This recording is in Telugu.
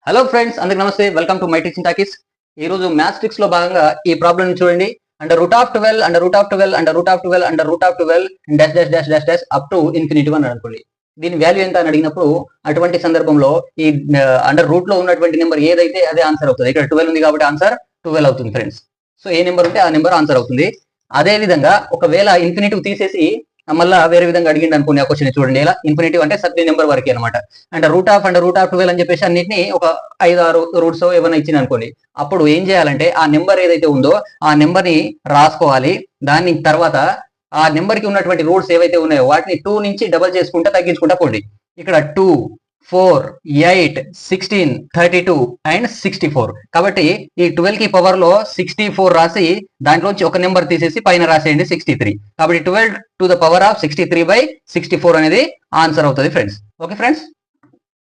హలో ఫ్రెండ్స్, అందరికి నమస్తే. Welcome to my teaching talkies. ఈ రోజు మ్యాథ్స్ ట్రిక్స్ లో భాగంగా ఈ ప్రాబ్లం చూడండి. Under root of 12 under root of 12 under root of 12 under root of 12 dash dash dash dash dash up to infinity అని అనుకోండి. దీని వాల్యూ ఎంత అని అడిగినప్పుడు అటువంటి సందర్భంలో ఈ అండర్ రూట్ లో ఉన్నటువంటి నెంబర్ ఏదైతే అదే ఆన్సర్ అవుతుంది. ఇక్కడ 12 ఉంది కాబట్టి ఆన్సర్ 12 అవుతుంది ఫ్రెండ్స్. సో ఏ నెంబర్ ఉంటే ఆ నెంబర్ ఆన్సర్ అవుతుంది. అదే విధంగా ఒకవేళ ఇన్ఫినిటీ తీసేసి మళ్ళీ వేరే విధంగా అడిగింది అనుకునే ఆ క్వశ్చన్ చూడండి. ఎలా ఇన్ఫినిటీ అంటే సర్టెన్ నెంబర్ వరకే అనమాట. అండ్ రూట్ ఆఫ్ 12 అని చెప్పేసి అన్నిటిని ఒక 5-6 రూట్స్ ఏమైనా ఇచ్చింది అనుకోండి. అప్పుడు ఏం చేయాలంటే ఆ నెంబర్ ఏదైతే ఉందో ఆ నెంబర్ ని రాసుకోవాలి. దాని తర్వాత ఆ నెంబర్ కి ఉన్నటువంటి రూట్స్ ఏవైతే ఉన్నాయో వాటిని 2 నుంచి డబల్ చేసుకుంటా తగ్గించుకుంటా పోండి. ఇక్కడ 2, 4, 8, 16, 32 అండ్ 64. కాబట్టి ఈ 12 కి పవర్ లో 64 రాసి దాంట్లోంచి ఒక నెంబర్ తీసేసి పైన రాసేయండి 63. కాబట్టి 12 టు ద పవర్ ఆఫ్ 63/64 అనేది ఆన్సర్ అవుతుంది ఫ్రెండ్స్. Okay friends.